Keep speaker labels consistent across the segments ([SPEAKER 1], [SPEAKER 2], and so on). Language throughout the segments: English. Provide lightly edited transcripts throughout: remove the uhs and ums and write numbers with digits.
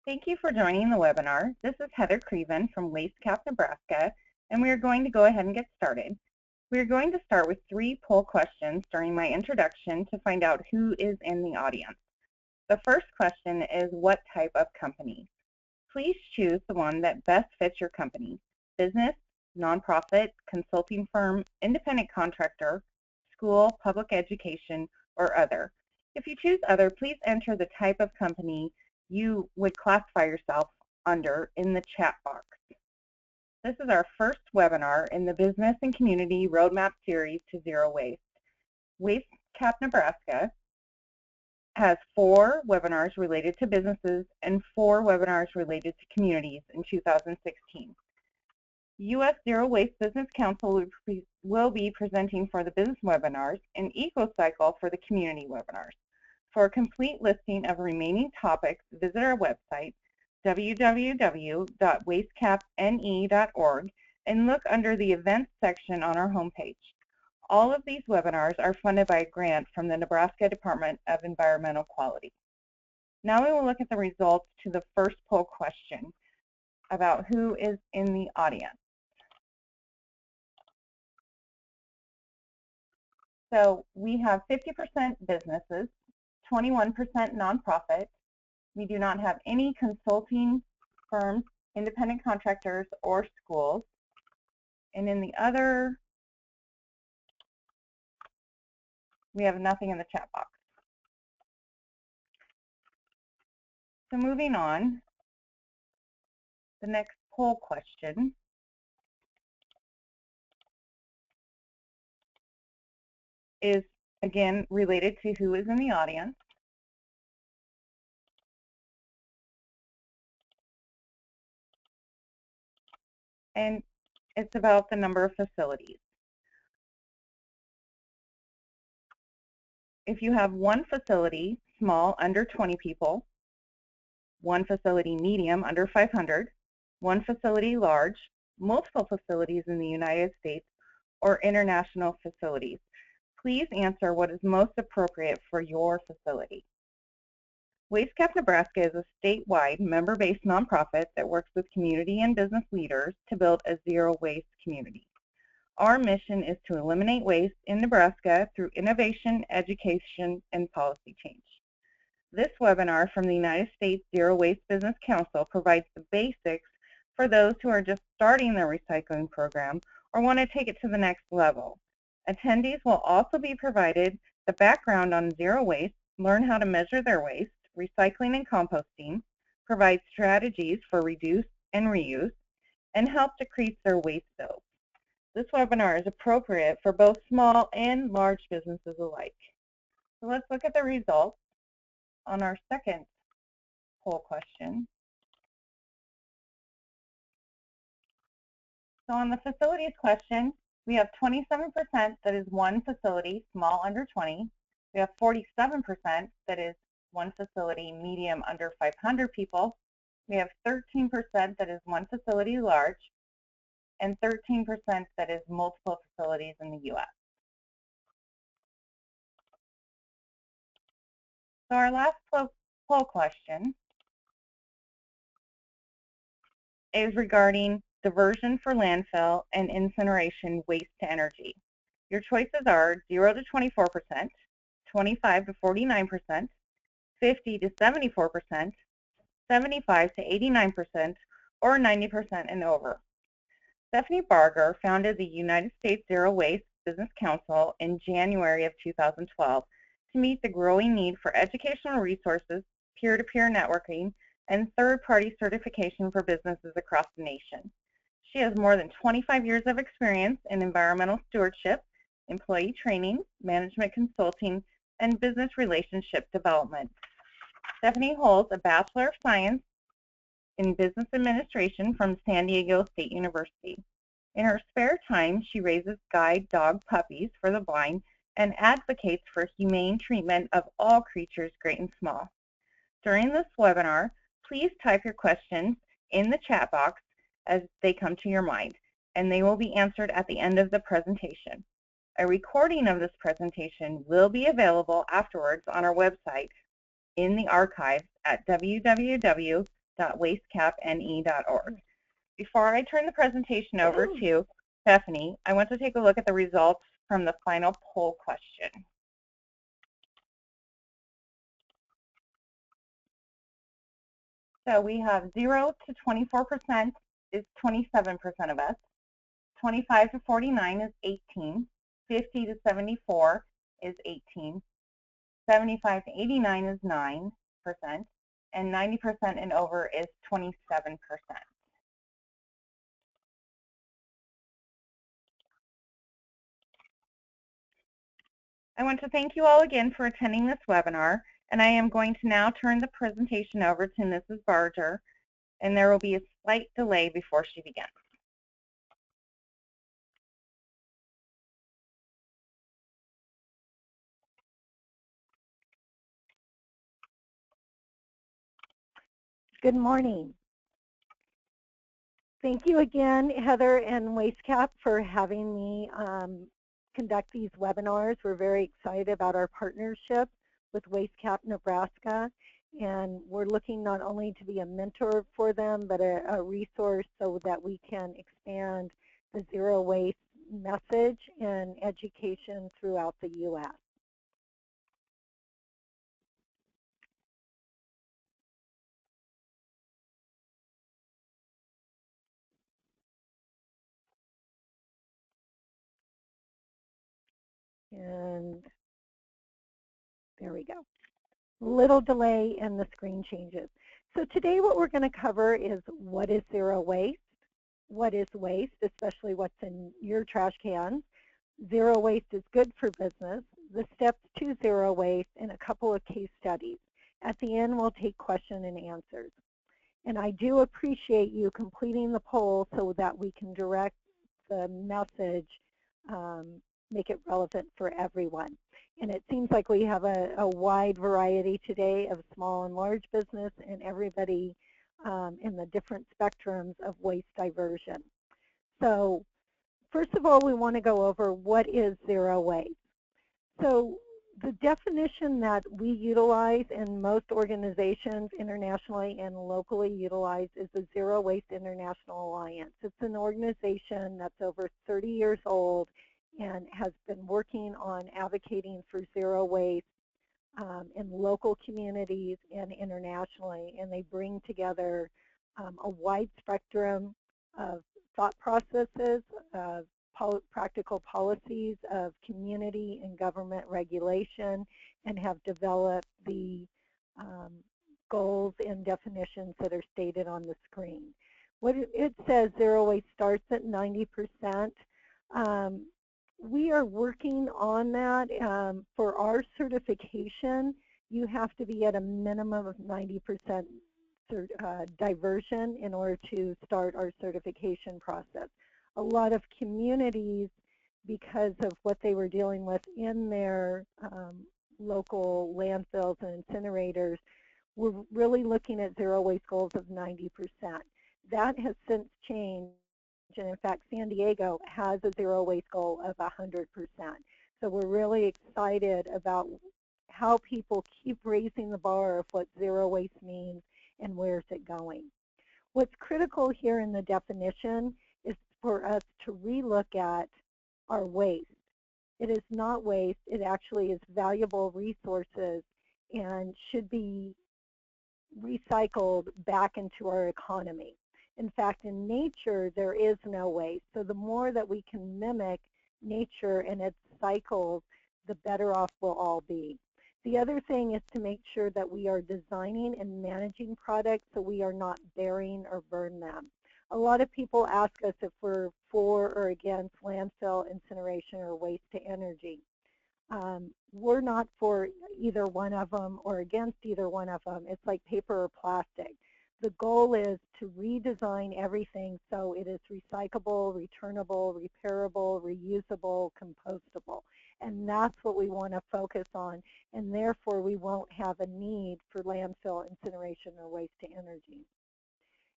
[SPEAKER 1] Thank you for joining the webinar. This is Heather Creven from WasteCap, Nebraska, and we are going to go ahead and get started. We are going to start with 3 poll questions during my introduction to find out who is in the audience. The first question is, what type of company? Please choose the one that best fits your company: business, nonprofit, consulting firm, independent contractor, school, public education, or other. If you choose other, please enter the type of company you would classify yourself under in the chat box. This is our first webinar in the Business and Community Roadmap Series to Zero Waste. WasteCap Nebraska has 4 webinars related to businesses and 4 webinars related to communities in 2016. U.S. Zero Waste Business Council will be presenting for the business webinars and EcoCycle for the community webinars. For a complete listing of remaining topics, visit our website, www.wastecapne.org, and look under the Events section on our homepage. All of these webinars are funded by a grant from the Nebraska Department of Environmental Quality. Now we will look at the results to the first poll question about who is in the audience. So we have 50% businesses, 21% nonprofit. We do not have any consulting firms, independent contractors, or schools. And in the other, we have nothing in the chat box. So moving on, the next poll question is, again, related to who is in the audience. And it's about the number of facilities. If you have 1 facility, small, under 20 people, 1 facility, medium, under 500, 1 facility, large, multiple facilities in the United States, or international facilities, please answer what is most appropriate for your facility. WasteCap Nebraska is a statewide member-based nonprofit that works with community and business leaders to build a zero-waste community. Our mission is to eliminate waste in Nebraska through innovation, education, and policy change. This webinar from the United States Zero Waste Business Council provides the basics for those who are just starting their recycling program or want to take it to the next level. Attendees will also be provided the background on zero waste, learn how to measure their waste, recycling and composting, provide strategies for reduce and reuse, and help decrease their waste bills. This webinar is appropriate for both small and large businesses alike. So let's look at the results on our second poll question. So on the facilities question, we have 27% that is 1 facility, small, under 20. We have 47% that is 1 facility, medium, under 500 people. We have 13% that is 1 facility, large, and 13% that is multiple facilities in the U.S. So our last poll question is regarding diversion for landfill and incineration waste to energy. Your choices are 0 to 24%, 25 to 49%, 50 to 74%, 75 to 89%, or 90% and over. Stephanie Barger founded the United States Zero Waste Business Council in January of 2012 to meet the growing need for educational resources, peer-to-peer networking, and third-party certification for businesses across the nation. She has more than 25 years of experience in environmental stewardship, employee training, management consulting, and business relationship development. Stephanie holds a Bachelor of Science in Business Administration from San Diego State University. In her spare time, she raises guide dog puppies for the blind and advocates for humane treatment of all creatures, great and small. During this webinar, please type your questions in the chat box as they come to your mind, and they will be answered at the end of the presentation. A recording of this presentation will be available afterwards on our website in the archives at www www.wastecapne.org. Before I turn the presentation over to Stephanie, I want to take a look at the results from the final poll question. So we have 0 to 24% is 27% of us, 25 to 49 is 18, 50 to 74 is 18, 75 to 89 is 9%, and 90% and over is 27%. I want to thank you all again for attending this webinar, and I am going to now turn the presentation over to Mrs. Barger, and there will be a slight delay before she begins.
[SPEAKER 2] Good morning. Thank you again, Heather and WasteCap, for having me conduct these webinars. We're very excited about our partnership with WasteCap Nebraska, and we're looking not only to be a mentor for them, but a resource so that we can expand the zero waste message and education throughout the U.S. And there we go. Little delay and the screen changes. So today what we're going to cover is what is zero waste, what is waste, especially what's in your trash cans. Zero waste is good for business, the steps to zero waste, and a couple of case studies. At the end, we'll take question and answers. And I do appreciate you completing the poll so that we can direct the message, make it relevant for everyone. And it seems like we have a wide variety today of small and large business and everybody in the different spectrums of waste diversion. So first of all, we want to go over what is zero waste. So the definition that we utilize and most organizations internationally and locally utilize is the Zero Waste International Alliance. It's an organization that's over 30 years old and has been working on advocating for zero waste in local communities and internationally, and they bring together a wide spectrum of thought processes, of practical policies, of community and government regulation, and have developed the goals and definitions that are stated on the screen. What it says, zero waste starts at 90%. We are working on that. For our certification, you have to be at a minimum of 90% diversion in order to start our certification process. A lot of communities, because of what they were dealing with in their local landfills and incinerators, were really looking at zero waste goals of 90%. That has since changed. And in fact, San Diego has a zero waste goal of 100%. So we're really excited about how people keep raising the bar of what zero waste means and where's it going. What's critical here in the definition is for us to relook at our waste. It is not waste, it actually is valuable resources and should be recycled back into our economy. In fact, in nature, there is no waste. So the more that we can mimic nature and its cycles, the better off we'll all be. The other thing is to make sure that we are designing and managing products so we are not burying or burn them. A lot of people ask us if we're for or against landfill, incineration, or waste to energy. We're not for either one of them or against either one of them. It's like paper or plastic. The goal is to redesign everything so it is recyclable, returnable, repairable, reusable, compostable. And that's what we want to focus on. And therefore, we won't have a need for landfill, incineration, or waste to energy.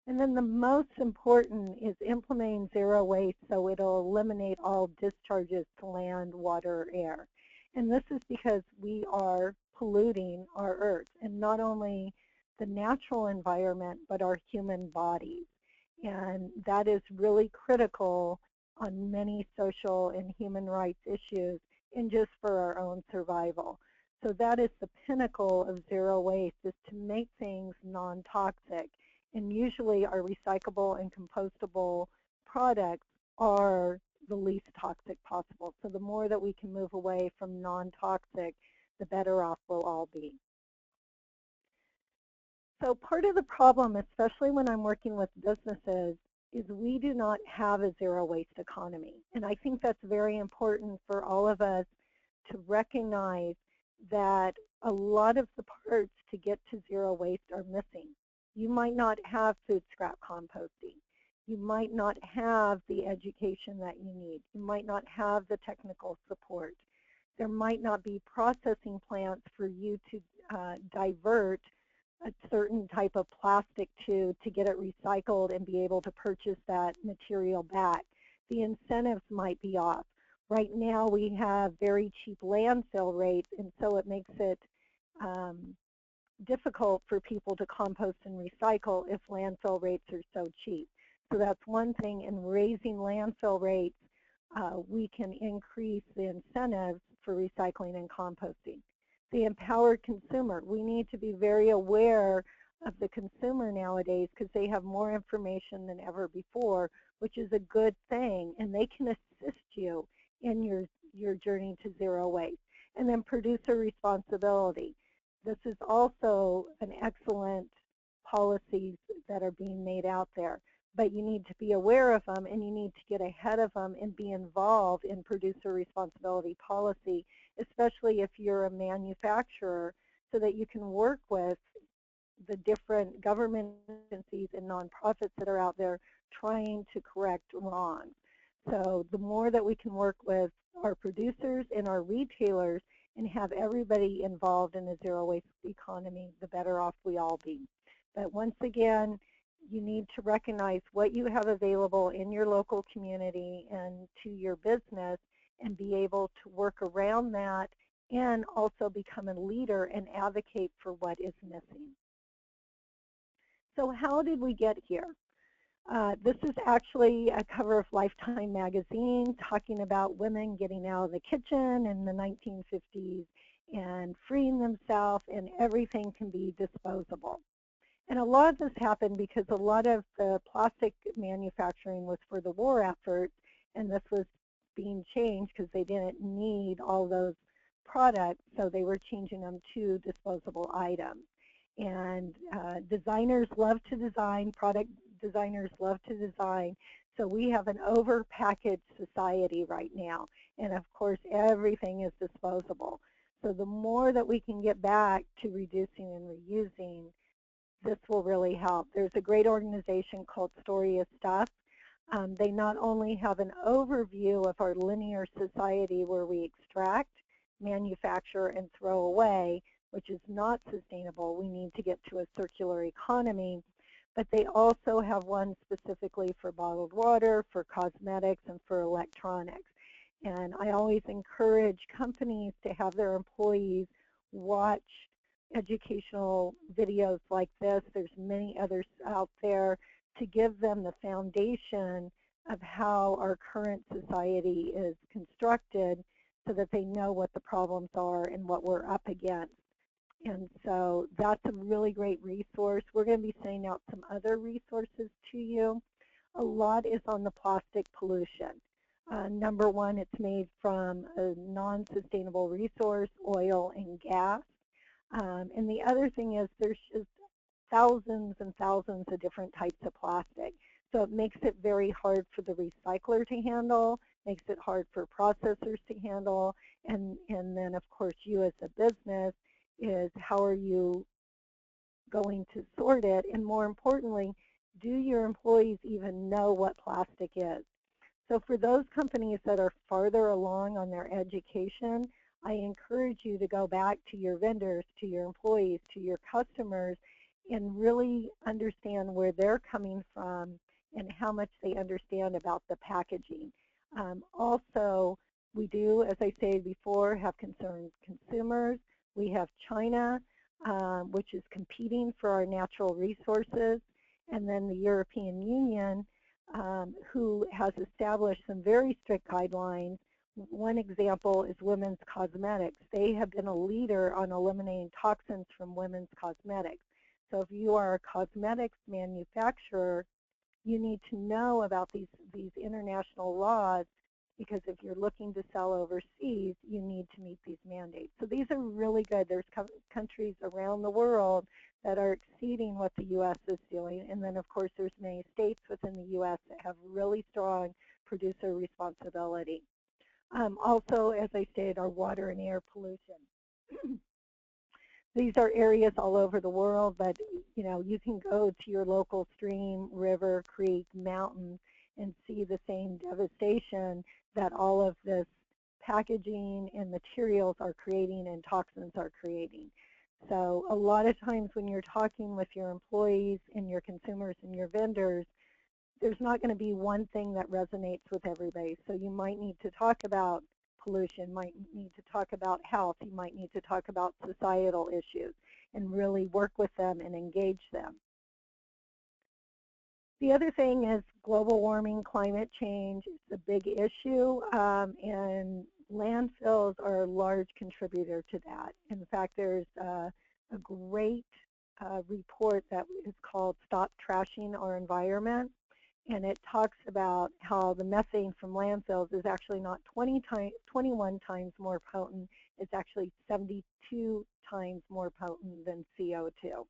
[SPEAKER 2] And then the most important is implementing zero waste so it'll eliminate all discharges to land, water, or air. And this is because we are polluting our earth. And not only the natural environment, but our human bodies. And that is really critical on many social and human rights issues and just for our own survival. So that is the pinnacle of zero waste, is to make things non-toxic. And usually our recyclable and compostable products are the least toxic possible. So the more that we can move away from non-toxic, the better off we'll all be. So part of the problem, especially when I'm working with businesses, is we do not have a zero waste economy. And I think that's very important for all of us to recognize that a lot of the parts to get to zero waste are missing. You might not have food scrap composting. You might not have the education that you need. You might not have the technical support. There might not be processing plants for you to divert a certain type of plastic to get it recycled and be able to purchase that material back. The incentives might be off. Right now we have very cheap landfill rates, and so it makes it difficult for people to compost and recycle if landfill rates are so cheap. So that's one thing. In raising landfill rates, we can increase the incentives for recycling and composting. The empowered consumer, we need to be very aware of the consumer nowadays because they have more information than ever before, which is a good thing, and they can assist you in your journey to zero waste. And then producer responsibility. This is also an excellent policies that are being made out there, but you need to be aware of them and you need to get ahead of them and be involved in producer responsibility policy, especially if you're a manufacturer, so that you can work with the different government agencies and nonprofits that are out there trying to correct wrongs. So the more that we can work with our producers and our retailers and have everybody involved in a zero waste economy, the better off we all be. But once again, you need to recognize what you have available in your local community and to your business and be able to work around that and also become a leader and advocate for what is missing. So how did we get here? This is actually a cover of Lifetime magazine talking about women getting out of the kitchen in the 1950s and freeing themselves, and everything can be disposable. And a lot of this happened because a lot of the plastic manufacturing was for the war effort, and this was being changed because they didn't need all those products, so they were changing them to disposable items. And designers love to design, product designers love to design, so we have an over-packaged society right now, and of course everything is disposable. So the more that we can get back to reducing and reusing, this will really help. There's a great organization called Story of Stuff. They not only have an overview of our linear society where we extract, manufacture, and throw away, which is not sustainable. We need to get to a circular economy. But they also have one specifically for bottled water, for cosmetics, and for electronics. And I always encourage companies to have their employees watch educational videos like this. There's many others out there to give them the foundation of how our current society is constructed so that they know what the problems are and what we're up against. And so that's a really great resource. We're going to be sending out some other resources to you. A lot is on the plastic pollution. Number one, it's made from a non-sustainable resource, oil and gas. And the other thing is there's just thousands and thousands of different types of plastic. So it makes it very hard for the recycler to handle, makes it hard for processors to handle, and then of course you as a business is how are you going to sort it, and more importantly, do your employees even know what plastic is? So for those companies that are farther along on their education, I encourage you to go back to your vendors, to your employees, to your customers, and really understand where they're coming from and how much they understand about the packaging. Also, we do, as I said before, have concerned consumers. We have China which is competing for our natural resources, and then the European Union, who has established some very strict guidelines. One example is women's cosmetics. They have been a leader on eliminating toxins from women's cosmetics. So if you are a cosmetics manufacturer, you need to know about these international laws, because if you're looking to sell overseas, you need to meet these mandates. So these are really good. There's countries around the world that are exceeding what the U.S. is doing. And then, of course, there's many states within the U.S. that have really strong producer responsibility. Also, as I stated, our water and air pollution. These are areas all over the world, but you can go to your local stream, river, creek, mountain, and see the same devastation that all of this packaging and materials are creating and toxins are creating. So a lot of times when you're talking with your employees and your consumers and your vendors, there's not going to be one thing that resonates with everybody. So you might need to talk about pollution, might need to talk about health, you might need to talk about societal issues and really work with them and engage them. The other thing is global warming, climate change. It's a big issue, and landfills are a large contributor to that. In fact, there's a great report that is called Stop Trashing Our Environment, and it talks about how the methane from landfills is actually not 21 times more potent, it's actually 72 times more potent than CO2.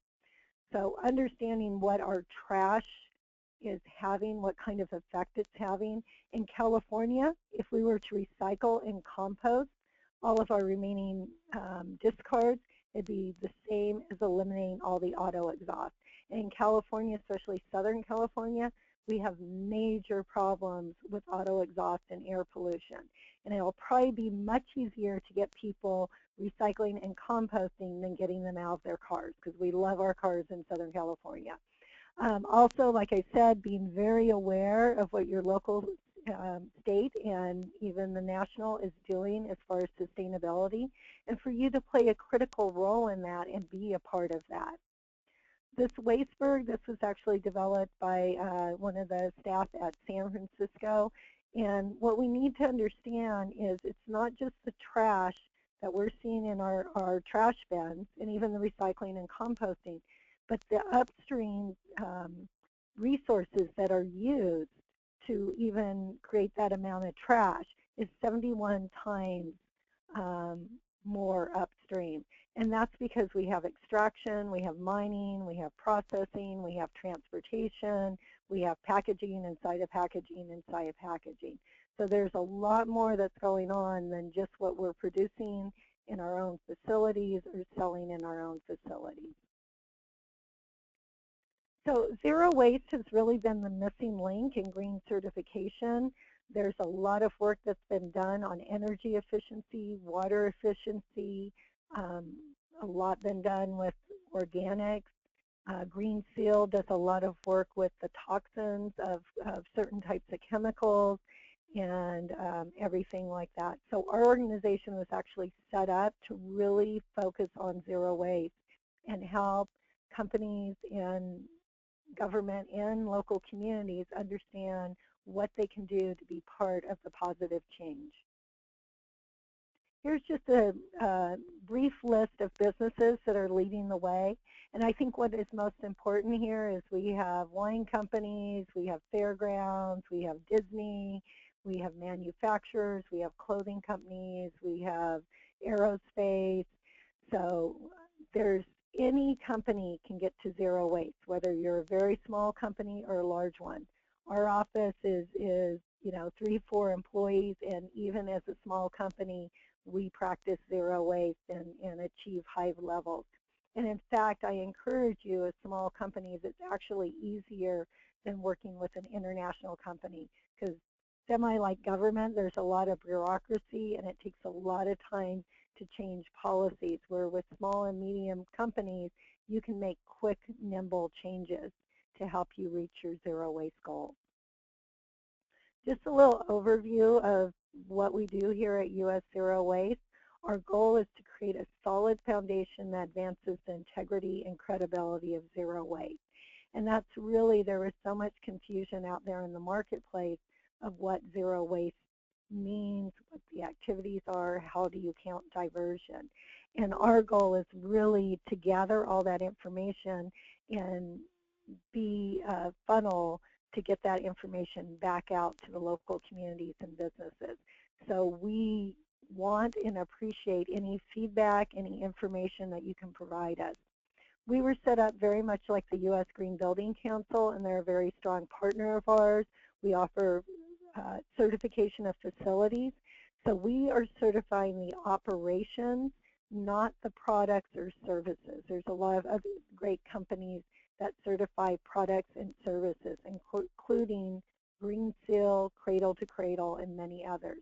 [SPEAKER 2] So understanding what our trash is having, what kind of effect it's having. In California, if we were to recycle and compost all of our remaining discards, it'd be the same as eliminating all the auto exhaust. And in California, especially Southern California, we have major problems with auto exhaust and air pollution. And it'll probably be much easier to get people recycling and composting than getting them out of their cars, because we love our cars in Southern California. Also, like I said, being very aware of what your local state and even the national is doing as far as sustainability, and for you to play a critical role in that and be a part of that. This Wasteberg, this was actually developed by one of the staff at San Francisco, and what we need to understand is it's not just the trash that we're seeing in our trash bins and even the recycling and composting, but the upstream resources that are used to even create that amount of trash is 71 times more upstream. And that's because we have extraction, we have mining, we have processing, we have transportation, we have packaging inside of packaging inside of packaging. So there's a lot more that's going on than just what we're producing in our own facilities or selling in our own facilities. So zero waste has really been the missing link in green certification. There's a lot of work that's been done on energy efficiency, water efficiency, a lot been done with organics. Green Seal does a lot of work with the toxins of certain types of chemicals and everything like that. So our organization was actually set up to really focus on zero waste and help companies and government and local communities understand what they can do to be part of the positive change. Here's just a brief list of businesses that are leading the way. And I think what is most important here is we have wine companies, we have fairgrounds, we have Disney, we have manufacturers, we have clothing companies, we have aerospace. So there's any company can get to zero waste, whether you're a very small company or a large one. Our office is 3-4 employees, and even as a small company, we practice zero waste and achieve high levels. And in fact, I encourage you as small companies, it's actually easier than working with an international company, because semi-like government, there's a lot of bureaucracy and it takes a lot of time to change policies, where with small and medium companies, you can make quick, nimble changes to help you reach your zero waste goals. Just a little overview of what we do here at US Zero Waste. Our goal is to create a solid foundation that advances the integrity and credibility of zero waste. And that's really, there was so much confusion out there in the marketplace of what zero waste means, what the activities are, how do you count diversion. And our goal is really to gather all that information and be a funnel to get that information back out to the local communities and businesses. So we want and appreciate any feedback, any information that you can provide us. We were set up very much like the U.S. Green Building Council, and they're a very strong partner of ours. We offer certification of facilities. So we are certifying the operations, not the products or services. There's a lot of other great companies that certify products and services, including Green Seal, Cradle to Cradle, and many others.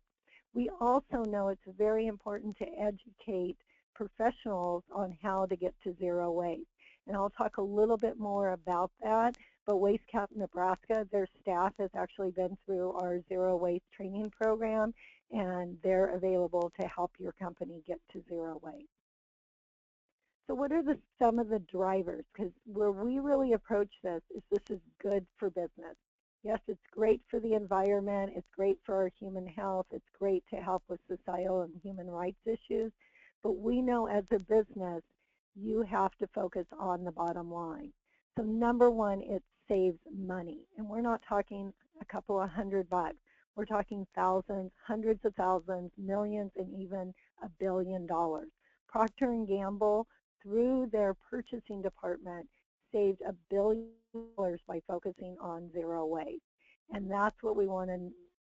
[SPEAKER 2] We also know it's very important to educate professionals on how to get to zero waste. And I'll talk a little bit more about that, but WasteCap Nebraska, their staff has actually been through our zero waste training program, and they're available to help your company get to zero waste. So what are some of the drivers? Because where we really approach this is good for business. Yes, it's great for the environment, it's great for our human health, it's great to help with societal and human rights issues, but we know as a business, you have to focus on the bottom line. So number one, it saves money. And we're not talking a couple of $100. We're talking thousands, hundreds of thousands, millions, and even $1 billion. Procter & Gamble, through their purchasing department, saved $1 billion by focusing on zero waste. And that's what we want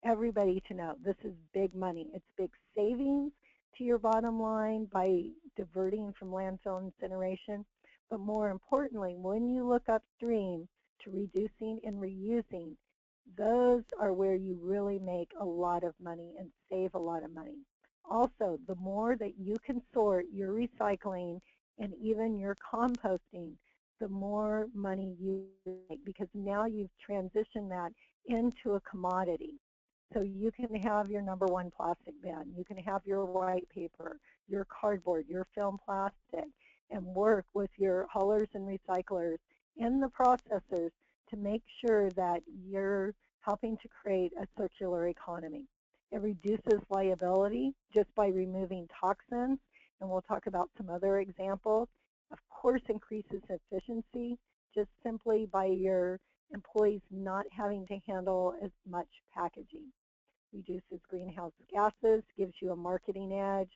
[SPEAKER 2] everybody to know. This is big money. It's big savings to your bottom line by diverting from landfill incineration. But more importantly, when you look upstream to reducing and reusing, those are where you really make a lot of money and save a lot of money. Also, the more that you can sort your recycling and even your composting, the more money you make, because now you've transitioned that into a commodity. So you can have your number one plastic bin, you can have your white paper, your cardboard, your film plastic, and work with your haulers and recyclers and the processors to make sure that you're helping to create a circular economy. It reduces liability just by removing toxins, and we'll talk about some other examples. Of course, increases efficiency just simply by your employees not having to handle as much packaging. Reduces greenhouse gases, gives you a marketing edge.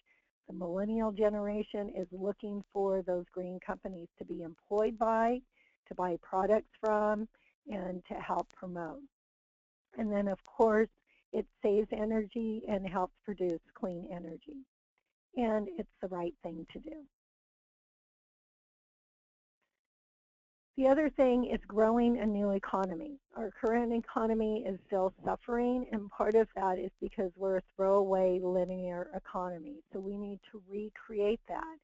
[SPEAKER 2] The millennial generation is looking for those green companies to be employed by, to buy products from, and to help promote. And then, of course, it saves energy and helps produce clean energy. And it's the right thing to do. The other thing is growing a new economy. Our current economy is still suffering, and part of that is because we're a throwaway linear economy. So we need to recreate that.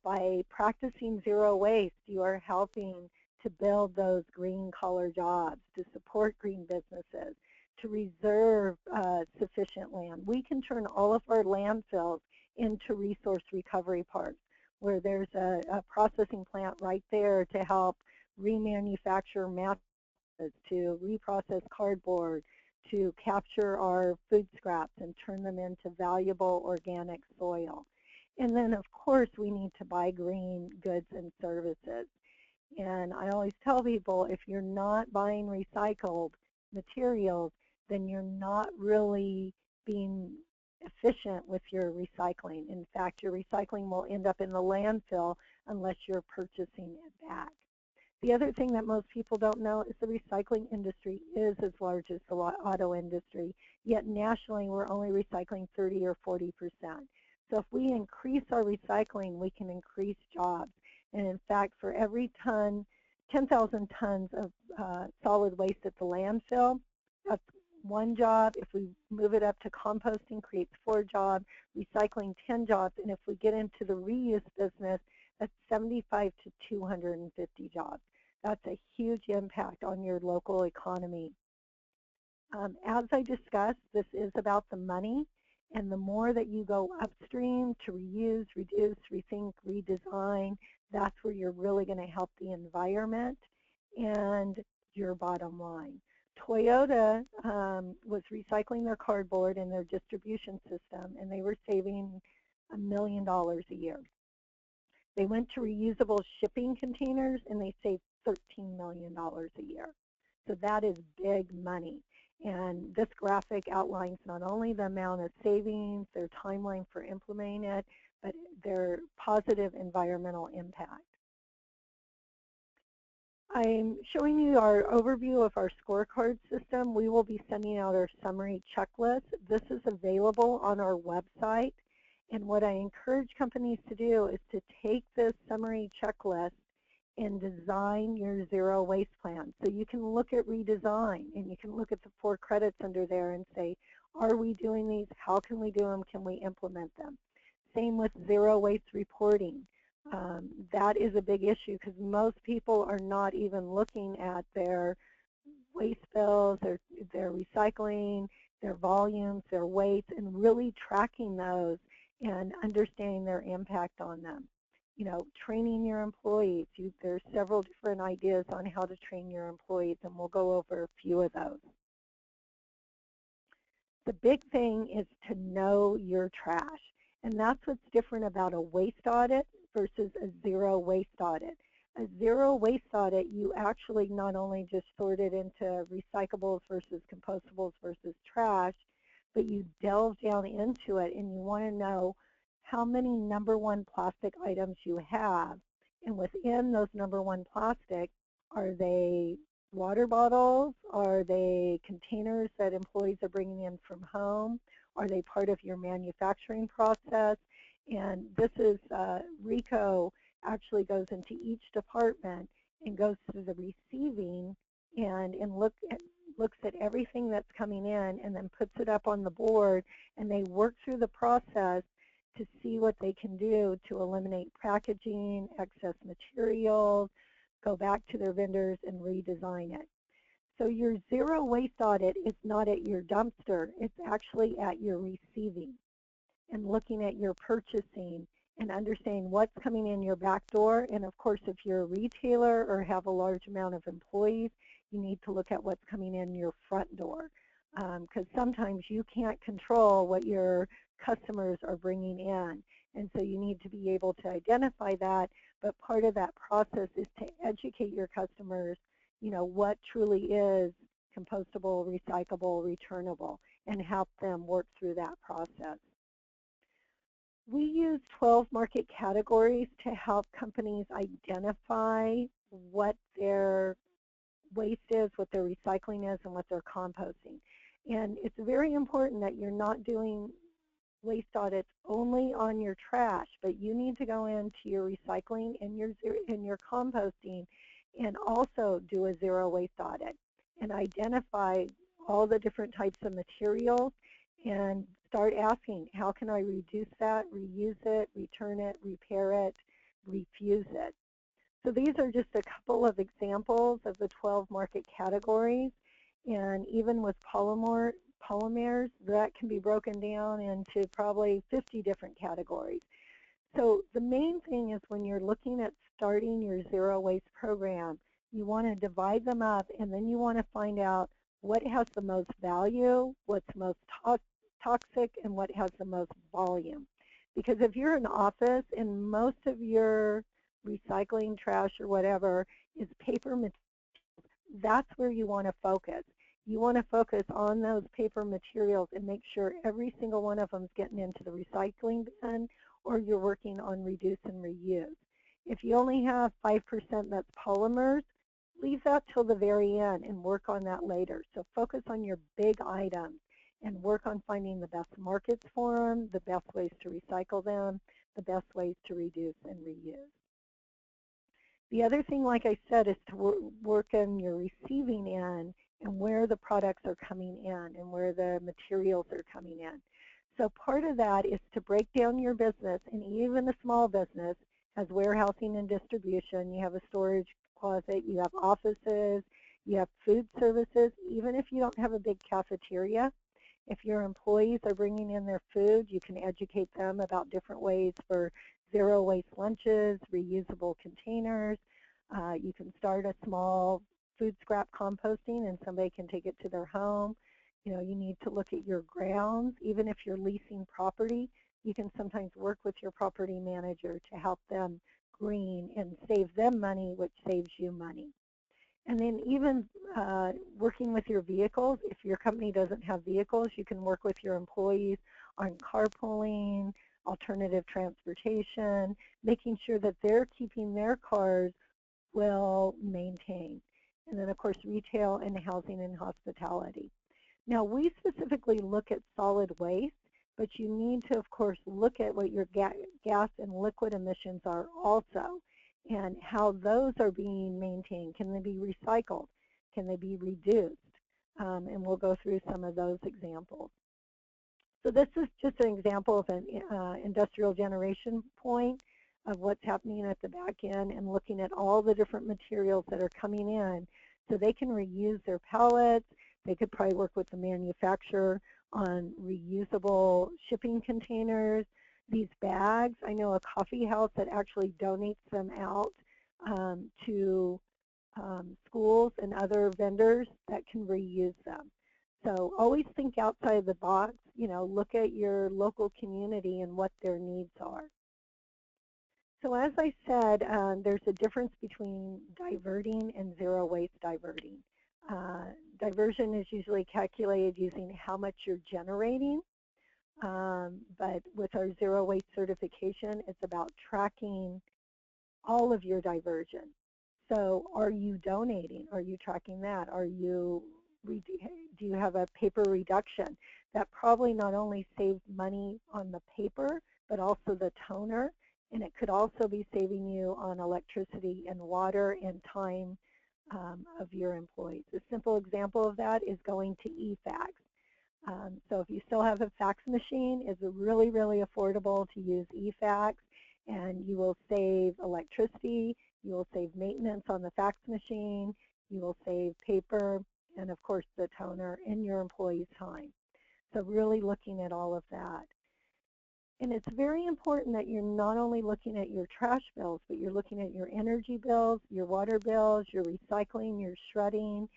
[SPEAKER 2] By practicing zero waste, you are helping to build those green-collar jobs, to support green businesses, to reserve sufficient land. We can turn all of our landfills into resource recovery parks, where there's a processing plant right there to help remanufacture mattresses, to reprocess cardboard, to capture our food scraps and turn them into valuable organic soil. And then, of course, we need to buy green goods and services. And I always tell people, if you're not buying recycled materials, then you're not really being efficient with your recycling. In fact, your recycling will end up in the landfill unless you're purchasing it back. The other thing that most people don't know is the recycling industry is as large as the auto industry, yet nationally we're only recycling 30 or 40%. So if we increase our recycling, we can increase jobs. And in fact, for every 10,000 tons of solid waste at the landfill, that's one job. If we move it up to composting, creates 4 jobs, recycling 10 jobs, and if we get into the reuse business, that's 75 to 250 jobs. That's a huge impact on your local economy. As I discussed, this is about the money, And the more that you go upstream to reuse, reduce, rethink, redesign, that's where you're really going to help the environment and your bottom line. Toyota was recycling their cardboard in their distribution system, and they were saving $1 million a year. They went to reusable shipping containers, and they saved $13 million a year. So that is big money. And this graphic outlines not only the amount of savings, their timeline for implementing it, but their positive environmental impact. I'm showing you our overview of our scorecard system. We will be sending out our summary checklist. This is available on our website. And what I encourage companies to do is to take this summary checklist and design your zero waste plan. So you can look at redesign, and you can look at the 4 credits under there and say, are we doing these? How can we do them? Can we implement them? Same with zero waste reporting. That is a big issue because most people are not even looking at their waste bills, their recycling, their volumes, their weights, and really tracking those and understanding their impact on them. You know, training your employees. There's several different ideas on how to train your employees, and we'll go over a few of those. The big thing is to know your trash, and that's what's different about a waste audit versus a zero waste audit. A zero waste audit, you actually not only just sort it into recyclables versus compostables versus trash, but you delve down into it and you want to know how many number 1 plastic items you have. And within those number 1 plastic, are they water bottles? Are they containers that employees are bringing in from home? Are they part of your manufacturing process? And this is, RICO actually goes into each department and goes through the receiving and looks at everything that's coming in and then puts it up on the board, and they work through the process to see what they can do to eliminate packaging, excess materials, go back to their vendors and redesign it. So your zero waste audit is not at your dumpster, it's actually at your receiving and looking at your purchasing and understanding what's coming in your back door. And of course, if you're a retailer or have a large amount of employees, you need to look at what's coming in your front door, because sometimes you can't control what your customers are bringing in. And so you need to be able to identify that, but part of that process is to educate your customers, you know, what truly is compostable, recyclable, returnable, and help them work through that process. We use 12 market categories to help companies identify what their waste is, what their recycling is, and what their composting. And it's very important that you're not doing waste audits only on your trash, but you need to go into your recycling and your composting and also do a zero waste audit and identify all the different types of materials and start asking, how can I reduce that, reuse it, return it, repair it, refuse it? So these are just a couple of examples of the 12 market categories. And even with polymers, that can be broken down into probably 50 different categories. So the main thing is when you're looking at starting your zero waste program, you want to divide them up, and then you want to find out what has the most value, what's most toxic, and what has the most volume. Because if you're an office and most of your recycling, trash, or whatever is paper materials, that's where you want to focus. You want to focus on those paper materials and make sure every single one of them is getting into the recycling bin, or you're working on reduce and reuse. If you only have 5% that's polymers, leave that till the very end and work on that later. So focus on your big items and work on finding the best markets for them, the best ways to recycle them, the best ways to reduce and reuse. The other thing, like I said, is to work on your receiving end and where the products are coming in and where the materials are coming in. So part of that is to break down your business, and even a small business has warehousing and distribution. You have a storage closet, you have offices, you have food services. Even if you don't have a big cafeteria, If your employees are bringing in their food, you can educate them about different ways for zero waste lunches, reusable containers. You can start a small food scrap composting and somebody can take it to their home. You know, you need to look at your grounds. Even if you're leasing property, you can sometimes work with your property manager to help them green and save them money, which saves you money. And then even working with your vehicles, if your company doesn't have vehicles, you can work with your employees on carpooling, alternative transportation, making sure that they're keeping their cars well maintained. And then, of course, retail and housing and hospitality. Now, we specifically look at solid waste, but you need to, of course, look at what your gas and liquid emissions are also, and how those are being maintained. Can they be recycled? Can they be reduced? And we'll go through some of those examples. So this is just an example of an industrial generation point of what's happening at the back end and looking at all the different materials that are coming in so they can reuse their pallets. They could probably work with the manufacturer on reusable shipping containers. These bags, I know a coffee house that actually donates them out to schools and other vendors that can reuse them. So always think outside the box, you know, look at your local community and what their needs are. So as I said, there's a difference between diverting and zero waste diverting. Diversion is usually calculated using how much you're generating, but with our zero waste certification, it's about tracking all of your diversion. So are you donating? Are you tracking that? Are you, do you have a paper reduction? That probably not only saves money on the paper, but also the toner, and it could also be saving you on electricity and water and time of your employees. A simple example of that is going to eFax. So if you still have a fax machine, it's really, really affordable to use eFax, and you will save electricity, you will save maintenance on the fax machine, you will save paper, and of course the toner in your employees' time. So really looking at all of that. And it's very important that you're not only looking at your trash bills, but you're looking at your energy bills, your water bills, your recycling, your shredding.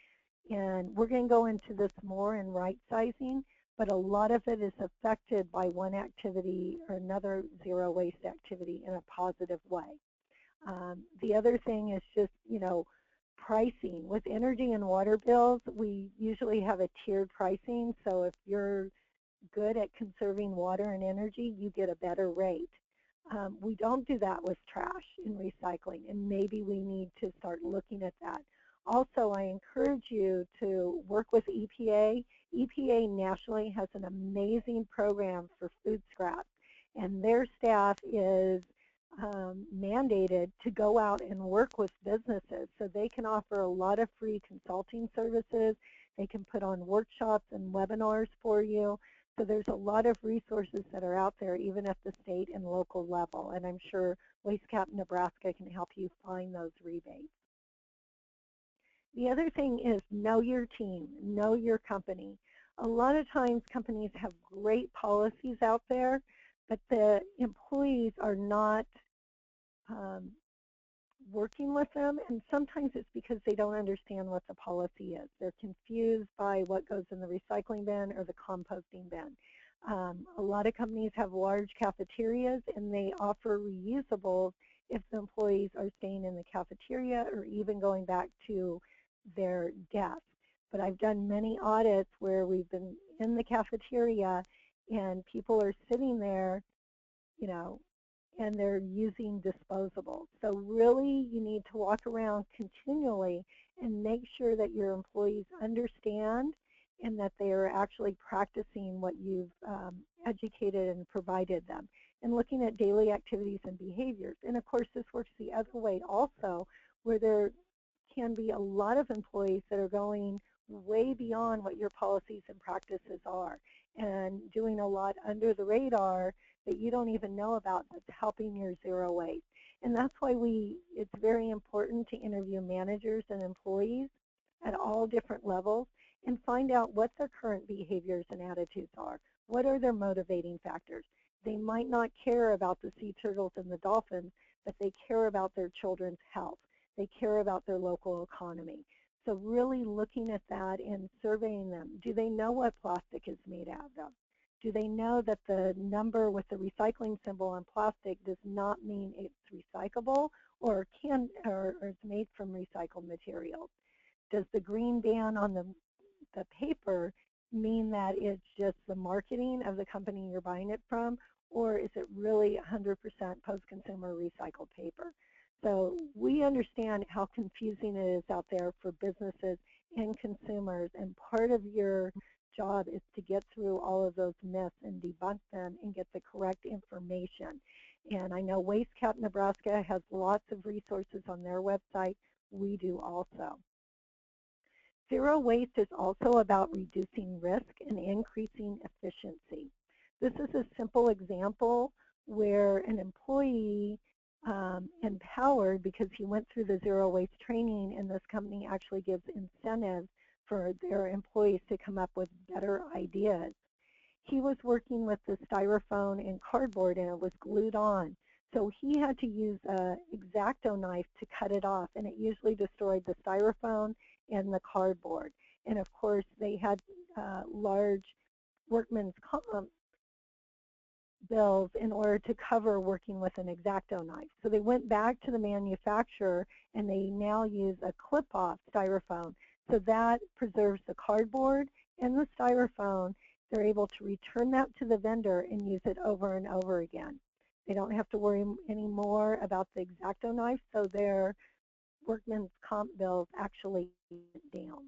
[SPEAKER 2] And we're going to go into this more in right sizing, but a lot of it is affected by one activity or another zero waste activity in a positive way. The other thing is just, you know, pricing. With energy and water bills, we usually have a tiered pricing. So if you're good at conserving water and energy, you get a better rate. We don't do that with trash and recycling, and maybe we need to start looking at that. Also, I encourage you to work with EPA. EPA nationally has an amazing program for food scraps, and their staff is mandated to go out and work with businesses, so they can offer a lot of free consulting services. They can put on workshops and webinars for you. So there's a lot of resources that are out there, even at the state and local level, and I'm sure WasteCap Nebraska can help you find those rebates. The other thing is know your team, know your company. A lot of times companies have great policies out there, but the employees are not working with them, and sometimes it's because they don't understand what the policy is. They're confused by what goes in the recycling bin or the composting bin. A lot of companies have large cafeterias, and they offer reusables if the employees are staying in the cafeteria or even going back to their desk. But I've done many audits where we've been in the cafeteria and people are sitting there, you know, and they're using disposables. So really you need to walk around continually and make sure that your employees understand and that they are actually practicing what you've educated and provided them, and looking at daily activities and behaviors. And of course this works the other way also, where there can be a lot of employees that are going way beyond what your policies and practices are and doing a lot under the radar that you don't even know about that's helping your zero waste. And that's why it's very important to interview managers and employees at all different levels and find out what their current behaviors and attitudes are. What are their motivating factors? They might not care about the sea turtles and the dolphins, but they care about their children's health. They care about their local economy. So really looking at that and surveying them. Do they know what plastic is made out of? Do they know that the number with the recycling symbol on plastic does not mean it's recyclable or is made from recycled materials? Does the green band on the paper mean that it's just the marketing of the company you're buying it from, or is it really 100% post-consumer recycled paper? So we understand how confusing it is out there for businesses and consumers, and part of your job is to get through all of those myths and debunk them and get the correct information. And I know WasteCap Nebraska has lots of resources on their website. We do also. Zero waste is also about reducing risk and increasing efficiency. This is a simple example where an employee empowered, because he went through the zero waste training, and this company actually gives incentives for their employees to come up with better ideas. He was working with the styrofoam and cardboard, and it was glued on. So he had to use an X-Acto knife to cut it off, and it usually destroyed the styrofoam and the cardboard. And of course, they had large workman's comp bills in order to cover working with an X-Acto knife. So they went back to the manufacturer, and they now use a clip-off styrofoam. So that preserves the cardboard and the styrofoam. They're able to return that to the vendor and use it over and over again. They don't have to worry anymore about the X-Acto knife, so their workman's comp bills actually went down.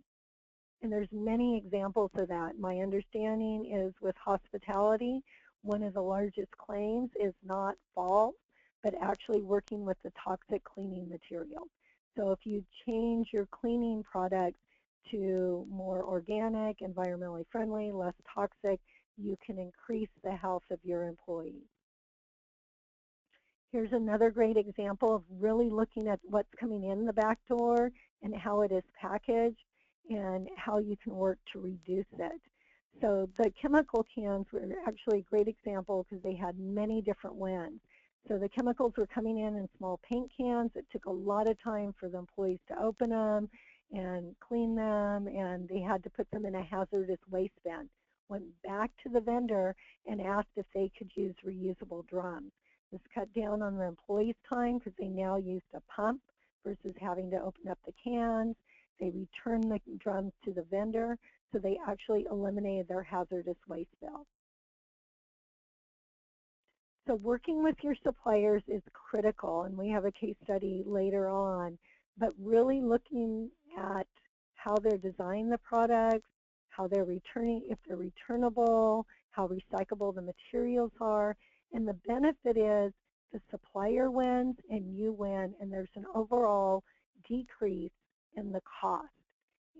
[SPEAKER 2] And there's many examples of that. My understanding is with hospitality, one of the largest claims is not false, but actually working with the toxic cleaning materials. So if you change your cleaning products to more organic, environmentally friendly, less toxic, you can increase the health of your employees. Here's another great example of really looking at what's coming in the back door and how it is packaged and how you can work to reduce it. So the chemical cans were actually a great example because they had many different wins. So the chemicals were coming in small paint cans. It took a lot of time for the employees to open them and clean them, and they had to put them in a hazardous waste bin. Went back to the vendor and asked if they could use reusable drums. This cut down on the employees' time because they now used a pump versus having to open up the cans. They returned the drums to the vendor, so they actually eliminated their hazardous waste bill. So working with your suppliers is critical, and we have a case study later on, but really looking at how they're designing the products, how they're returning, if they're returnable, how recyclable the materials are, and the benefit is the supplier wins and you win, and there's an overall decrease in the cost.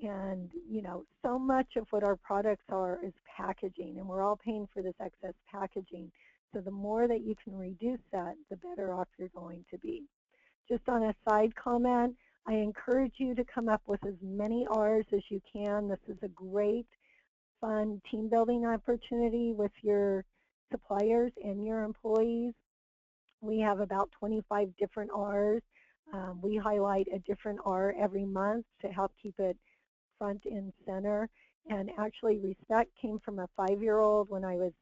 [SPEAKER 2] And, you know, so much of what our products are is packaging, and we're all paying for this excess packaging. So the more that you can reduce that, the better off you're going to be. Just on a side comment, I encourage you to come up with as many R's as you can. This is a great, fun team building opportunity with your suppliers and your employees. We have about 25 different R's. We highlight a different R every month to help keep it front and center. And actually, respect came from a 5-year-old when I was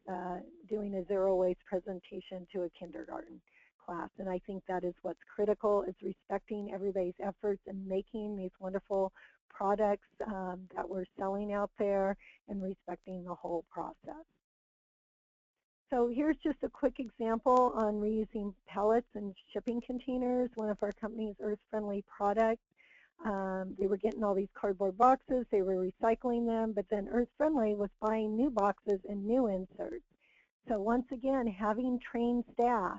[SPEAKER 2] doing a zero waste presentation to a kindergarten class. And I think that is what's critical, is respecting everybody's efforts and making these wonderful products that we're selling out there, and respecting the whole process. So here's just a quick example on reusing pellets and shipping containers, one of our company's earth-friendly products. They were getting all these cardboard boxes, they were recycling them, but then Earth Friendly was buying new boxes and new inserts. So once again, having trained staff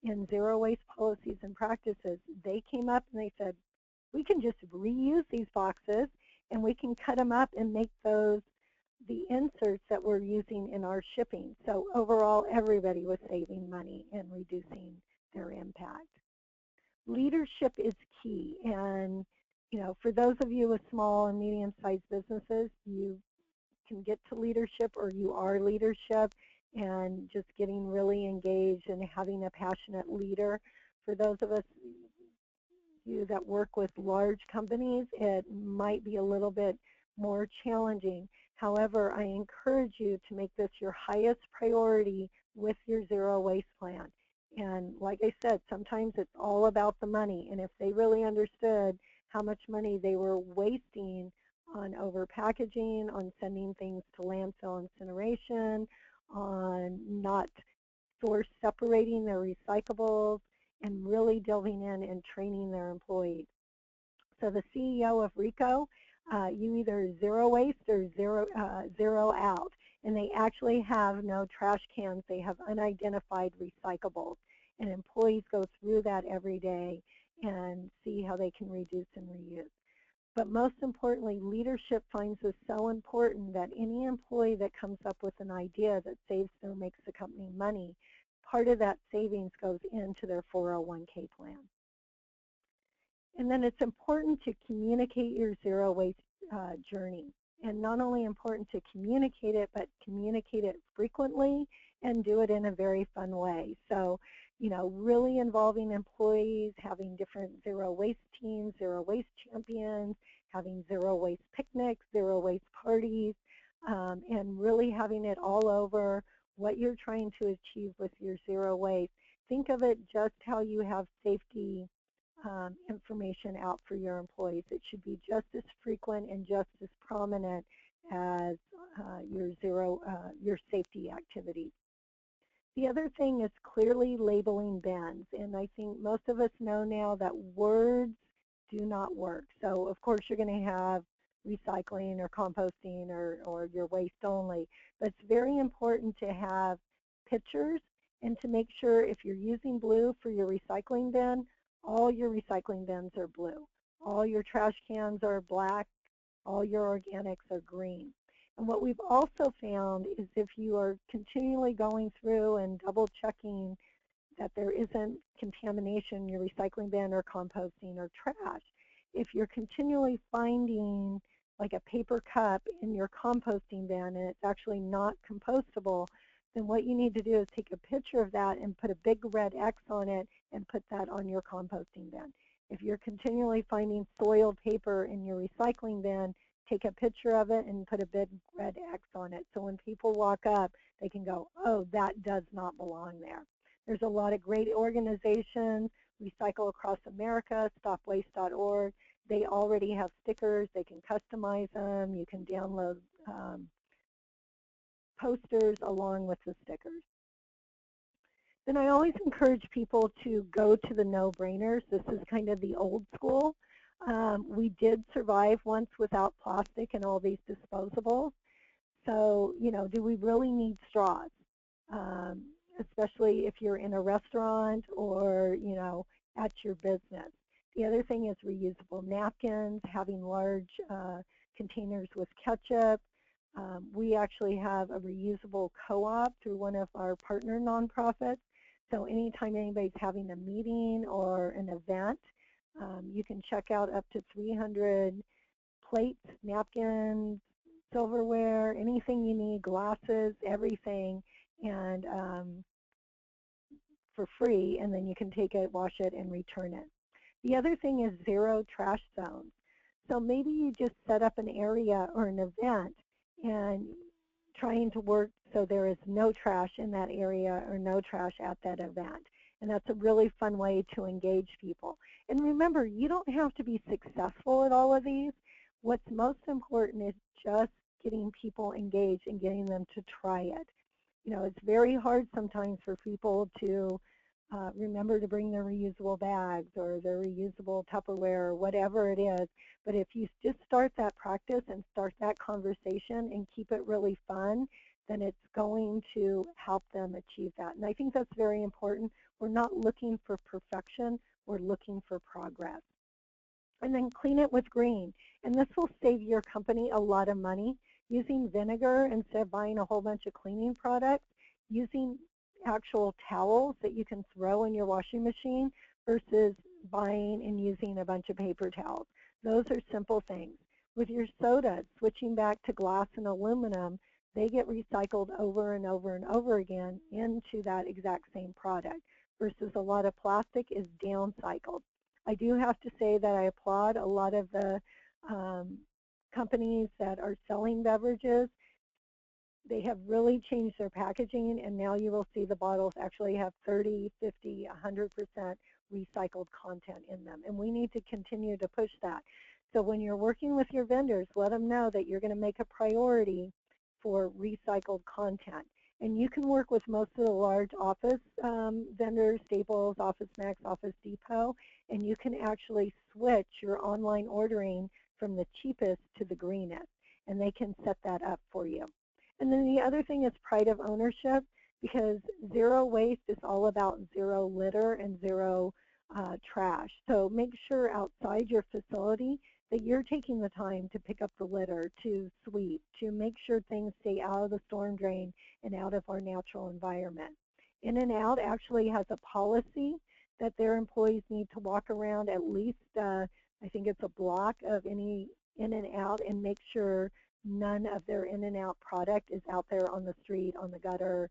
[SPEAKER 2] in zero waste policies and practices, they came up and they said, we can just reuse these boxes and we can cut them up and make those the inserts that we're using in our shipping. So overall, everybody was saving money and reducing their impact. Leadership is key, and for those of you with small and medium-sized businesses, you can get to leadership, or you are leadership, and just getting really engaged and having a passionate leader. For those of us you that work with large companies, it might be a little bit more challenging. However, I encourage you to make this your highest priority with your zero waste plan. And like I said, sometimes it's all about the money. And if they really understood how much money they were wasting on over-packaging, on sending things to landfill incineration, on not source separating their recyclables, and really delving in and training their employees. So the CEO of RICO, you either zero waste or zero out. And they actually have no trash cans. They have unidentified recyclables. And employees go through that every day and see how they can reduce and reuse. But most importantly, leadership finds this so important that any employee that comes up with an idea that saves or makes the company money, part of that savings goes into their 401k plan. And then it's important to communicate your zero waste journey. And not only important to communicate it, but communicate it frequently and do it in a very fun way. So, really involving employees, having different zero waste teams, zero waste champions, having zero waste picnics, zero waste parties, and really having it all over what you're trying to achieve with your zero waste. Think of it just how you have safety information out for your employees. It should be just as frequent and just as prominent as your safety activities. The other thing is clearly labeling bins, and I think most of us know now that words do not work. So of course you're going to have recycling or composting or your waste only, but it's very important to have pictures and to make sure if you're using blue for your recycling bin, all your recycling bins are blue. All your trash cans are black. All your organics are green. And what we've also found is if you are continually going through and double checking that there isn't contamination in your recycling bin or composting or trash, if you're continually finding like a paper cup in your composting bin and it's actually not compostable, then what you need to do is take a picture of that and put a big red X on it and put that on your composting bin. If you're continually finding soiled paper in your recycling bin, take a picture of it and put a big red X on it. So when people walk up, they can go, oh, that does not belong there. There's a lot of great organizations, Recycle Across America, StopWaste.org. They already have stickers. They can customize them. You can download posters along with the stickers. Then I always encourage people to go to the no-brainers. This is kind of the old school. We did survive once without plastic and all these disposables. So, do we really need straws? Especially if you're in a restaurant or, at your business. The other thing is reusable napkins, having large containers with ketchup. We actually have a reusable co-op through one of our partner nonprofits. So anytime anybody's having a meeting or an event, you can check out up to 300 plates, napkins, silverware, anything you need, glasses, everything, and for free, and then you can take it, wash it, and return it. The other thing is zero trash zones. So maybe you just set up an area or an event and trying to work so there is no trash in that area or no trash at that event. And that's a really fun way to engage people. And remember, you don't have to be successful at all of these. What's most important is just getting people engaged and getting them to try it. It's very hard sometimes for people to remember to bring their reusable bags or their reusable Tupperware or whatever it is. But if you just start that practice and start that conversation and keep it really fun, then it's going to help them achieve that. And I think that's very important. We're not looking for perfection. We're looking for progress. And then clean it with green. And this will save your company a lot of money. Using vinegar instead of buying a whole bunch of cleaning products, using actual towels that you can throw in your washing machine versus buying and using a bunch of paper towels. Those are simple things. With your sodas, switching back to glass and aluminum, they get recycled over and over and over again into that exact same product, versus a lot of plastic is downcycled. I do have to say that I applaud a lot of the companies that are selling beverages. They have really changed their packaging, and now you will see the bottles actually have 30, 50, 100% recycled content in them. And we need to continue to push that. So when you're working with your vendors, let them know that you're going to make a priority for recycled content. And you can work with most of the large office vendors, Staples, OfficeMax, Office Depot, and you can actually switch your online ordering from the cheapest to the greenest, and they can set that up for you. And then the other thing is pride of ownership, because zero waste is all about zero litter and zero trash. So make sure outside your facility that you're taking the time to pick up the litter, to sweep, to make sure things stay out of the storm drain and out of our natural environment. In-N-Out actually has a policy that their employees need to walk around at least, I think it's a block of any In-N-Out, and make sure none of their In-N-Out product is out there on the street, on the gutter,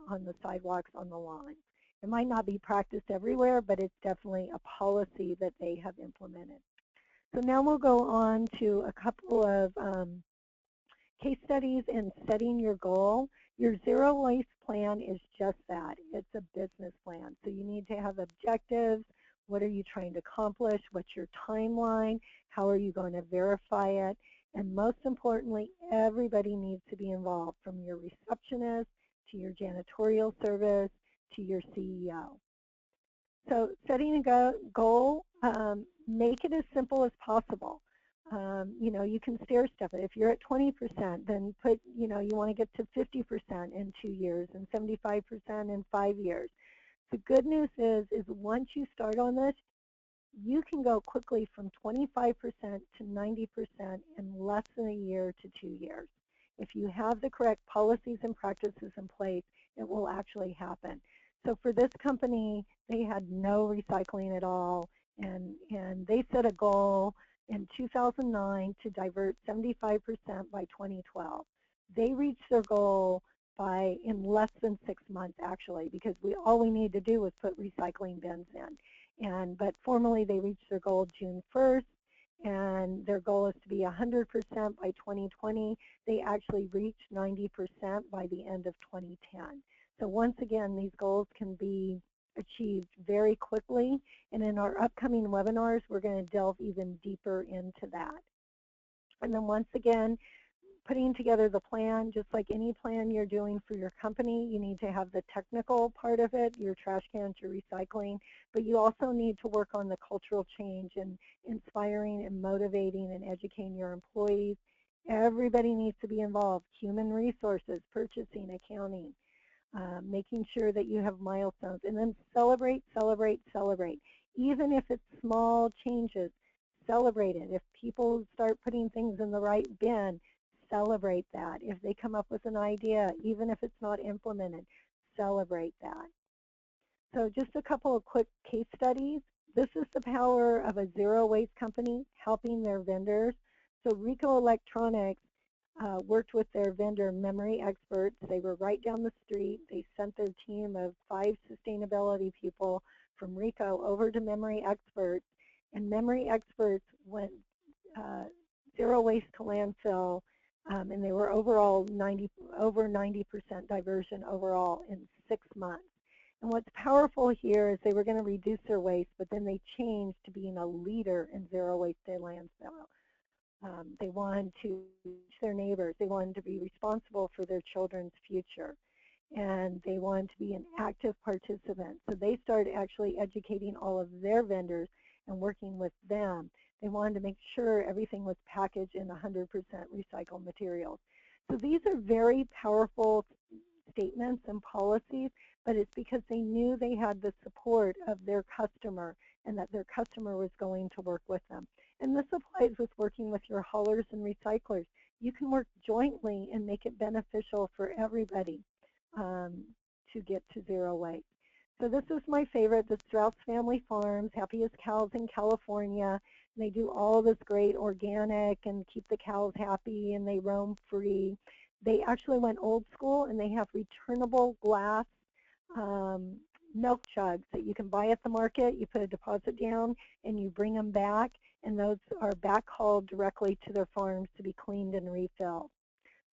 [SPEAKER 2] on the sidewalks, on the lawns. It might not be practiced everywhere, but it's definitely a policy that they have implemented. So now we'll go on to a couple of case studies in setting your goal. Your zero waste plan is just that. It's a business plan. So you need to have objectives. What are you trying to accomplish? What's your timeline? How are you going to verify it? And most importantly, everybody needs to be involved, from your receptionist to your janitorial service to your CEO. So setting a goal, make it as simple as possible. You can stair step it. If you're at 20%, then put, you want to get to 50% in 2 years and 75% in 5 years. The good news is once you start on this, you can go quickly from 25% to 90% in less than a year to 2 years. If you have the correct policies and practices in place, it will actually happen. So for this company, they had no recycling at all, and they set a goal in 2009 to divert 75% by 2012. They reached their goal in less than 6 months, actually, because all we need to do was put recycling bins in. But formally, they reached their goal June 1st, and their goal is to be 100% by 2020. They actually reached 90% by the end of 2010. So once again, these goals can be achieved very quickly, and in our upcoming webinars, we're going to delve even deeper into that. And then once again, putting together the plan, just like any plan you're doing for your company, you need to have the technical part of it, your trash cans, your recycling, but you also need to work on the cultural change and inspiring and motivating and educating your employees. Everybody needs to be involved: human resources, purchasing, accounting, making sure that you have milestones, and then celebrate, celebrate, celebrate. Even if it's small changes, celebrate it. If people start putting things in the right bin, celebrate that. If they come up with an idea, even if it's not implemented, celebrate that. So just a couple of quick case studies. This is the power of a zero waste company helping their vendors. So Ricoh Electronics worked with their vendor Memory Experts. They were right down the street. They sent their team of 5 sustainability people from Ricoh over to Memory Experts, and Memory Experts went zero waste to landfill, and they were overall over 90% diversion overall in 6 months. And what's powerful here is they were going to reduce their waste, but then they changed to being a leader in zero waste to landfill. They wanted to reach their neighbors. They wanted to be responsible for their children's future. And they wanted to be an active participant. So they started actually educating all of their vendors and working with them. They wanted to make sure everything was packaged in 100% recycled materials. So these are very powerful statements and policies, but it's because they knew they had the support of their customer and that their customer was going to work with them. And this applies with working with your haulers and recyclers. You can work jointly and make it beneficial for everybody to get to zero waste. So this is my favorite, the Strauss Family Farms, Happiest Cows in California. They do all this great organic and keep the cows happy, and they roam free. They actually went old school, and they have returnable glass um, milk jugs that you can buy at the market. You put a deposit down and you bring them back, and those are backhauled directly to their farms to be cleaned and refilled.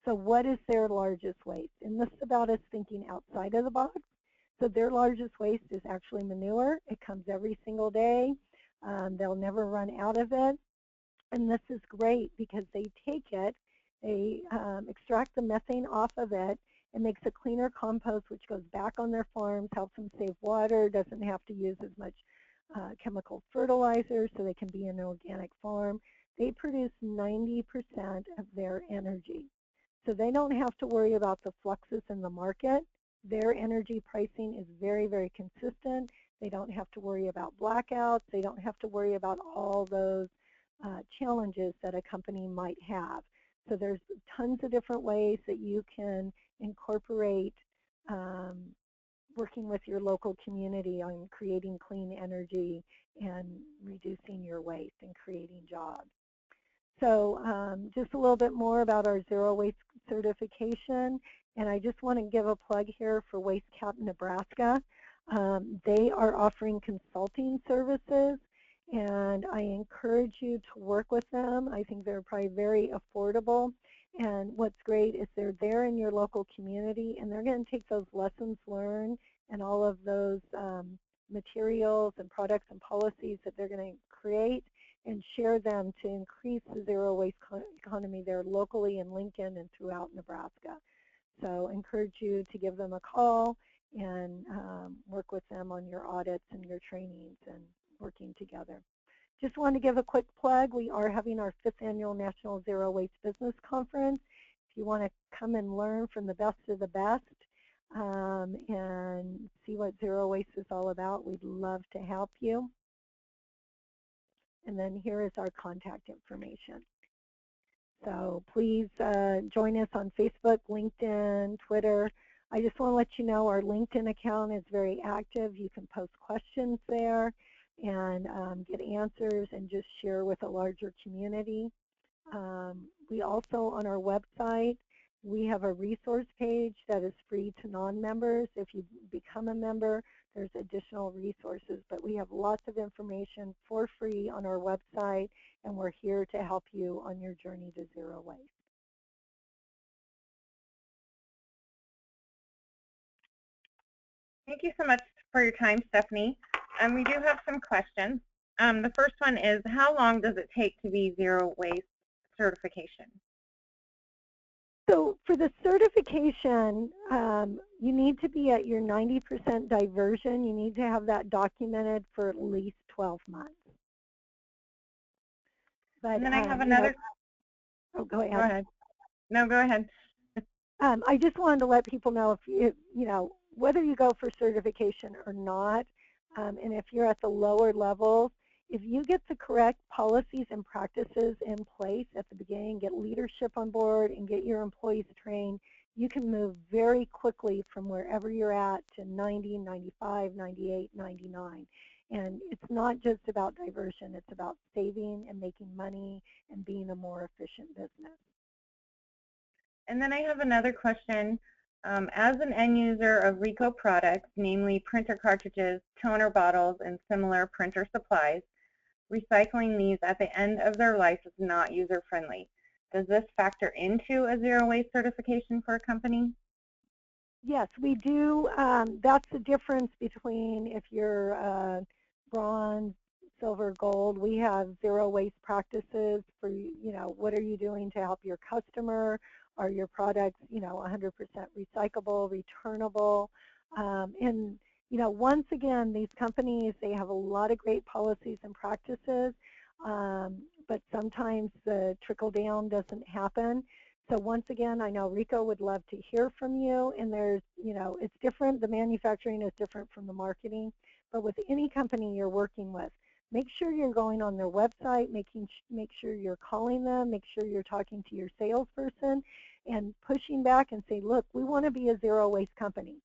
[SPEAKER 2] So what is their largest waste? And this is about us thinking outside of the box. So their largest waste is actually manure. It comes every single day. They'll never run out of it. And this is great because they take it, they extract the methane off of it, and makes a cleaner compost which goes back on their farms, helps them save water, doesn't have to use as much chemical fertilizer, so they can be an organic farm. They produce 90% of their energy. So they don't have to worry about the fluxes in the market. Their energy pricing is very, very consistent. They don't have to worry about blackouts. They don't have to worry about all those challenges that a company might have. So there's tons of different ways that you can incorporate working with your local community on creating clean energy and reducing your waste and creating jobs. So just a little bit more about our zero waste certification. And I just want to give a plug here for WasteCap Nebraska. They are offering consulting services, and I encourage you to work with them. I think they're probably very affordable. And what's great is they're there in your local community, and they're going to take those lessons learned and all of those materials and products and policies that they're going to create and share them to increase the zero waste economy there locally in Lincoln and throughout Nebraska. So I encourage you to give them a call and work with them on your audits and your trainings and working together. Just wanted to give a quick plug. We are having our 5th annual National Zero Waste Business Conference. If you want to come and learn from the best of the best and see what zero waste is all about, we'd love to help you. And then here is our contact information. So please join us on Facebook, LinkedIn, Twitter. I just want to let you know our LinkedIn account is very active. You can post questions there and get answers and just share with a larger community. We also, on our website, we have a resource page that is free to non-members. If you become a member, there's additional resources, but we have lots of information for free on our website, and we're here to help you on your journey to zero waste.
[SPEAKER 1] Thank you so much for your time, Stephanie. We do have some questions. The first one is, how long does it take to be zero waste certification?
[SPEAKER 2] So for the certification, you need to be at your 90% diversion. You need to have that documented for at least 12 months. But,
[SPEAKER 1] and then I have another.
[SPEAKER 2] Oh, go ahead.
[SPEAKER 1] Go ahead. No, go ahead.
[SPEAKER 2] I just wanted to let people know, if you know, whether you go for certification or not, and if you're at the lower levels, if you get the correct policies and practices in place at the beginning, get leadership on board and get your employees trained, you can move very quickly from wherever you're at to 90, 95, 98, 99. And it's not just about diversion, it's about saving and making money and being a more efficient business.
[SPEAKER 1] And then I have another question. As an end user of RICO products, namely printer cartridges, toner bottles, and similar printer supplies, recycling these at the end of their life is not user-friendly. Does this factor into a zero waste certification for a company?
[SPEAKER 2] Yes, we do. That's the difference between if you're bronze, silver, gold. We have zero waste practices for, you know, what are you doing to help your customer? Are your products, you know, 100% recyclable, returnable? And, you know, once again, these companies, they have a lot of great policies and practices, but sometimes the trickle down doesn't happen. So once again, I know RICO would love to hear from you, and there's, you know, it's different. The manufacturing is different from the marketing, but with any company you're working with, make sure you're going on their website, make sure you're calling them, make sure you're talking to your salesperson and pushing back and say, look, we want to be a zero waste company.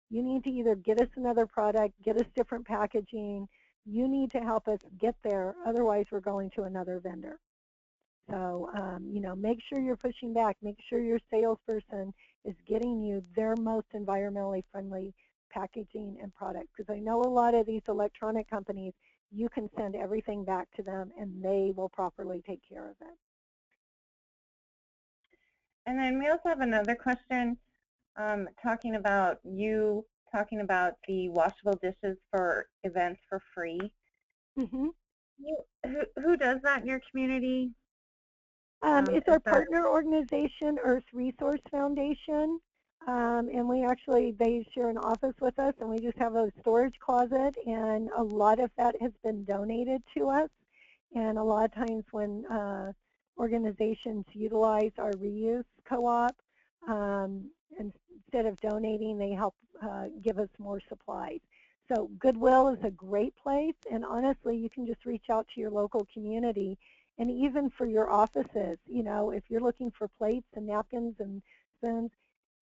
[SPEAKER 2] You need to either get us another product, get us different packaging, You need to help us get there, otherwise we're going to another vendor. So, you know, make sure you're pushing back. Make sure your salesperson is getting you their most environmentally friendly packaging and product. Because I know a lot of these electronic companies, you can send everything back to them and they will properly take care of it.
[SPEAKER 1] And then we also have another question talking about the washable dishes for events for free.
[SPEAKER 2] Mm-hmm.
[SPEAKER 1] Who does that in your community?
[SPEAKER 2] It's our partner organization, Earth Resource Foundation. And they share an office with us, and we just have a storage closet, and a lot of that has been donated to us. And a lot of times when organizations utilize our reuse co-op, instead of donating, they help give us more supplies. So Goodwill is a great place, and honestly, you can just reach out to your local community. And even for your offices, you know, if you're looking for plates and napkins and spoons,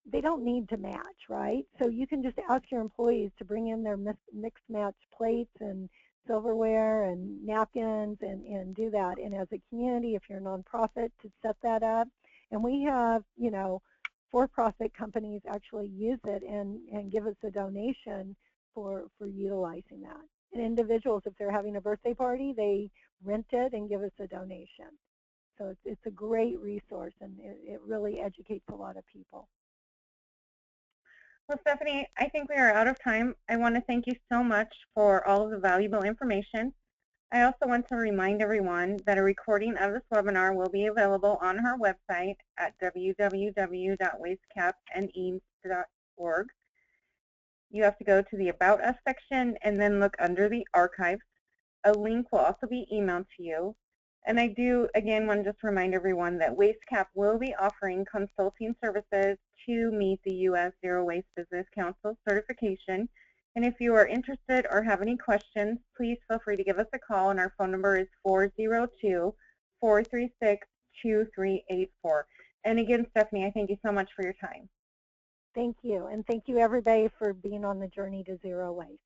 [SPEAKER 2] they don't need to match, right? So you can just ask your employees to bring in their mixed match plates and silverware and napkins and do that. And as a community, if you're a nonprofit, to set that up. And we have, you know, for-profit companies actually use it and give us a donation for utilizing that. And individuals, if they're having a birthday party, they rent it and give us a donation. So it's a great resource, and it really educates a lot of people.
[SPEAKER 1] Well, Stephanie, I think we are out of time. I want to thank you so much for all of the valuable information. I also want to remind everyone that a recording of this webinar will be available on our website at www.wastecapne.org. You have to go to the About Us section and then look under the Archives. A link will also be emailed to you. And I do, again, want to just remind everyone that WasteCap will be offering consulting services to meet the U.S. Zero Waste Business Council certification. And if you are interested or have any questions, please feel free to give us a call, and our phone number is 402-436-2384. And again, Stephanie, I thank you so much for your time.
[SPEAKER 2] Thank you, and thank you everybody for being on the journey to zero waste.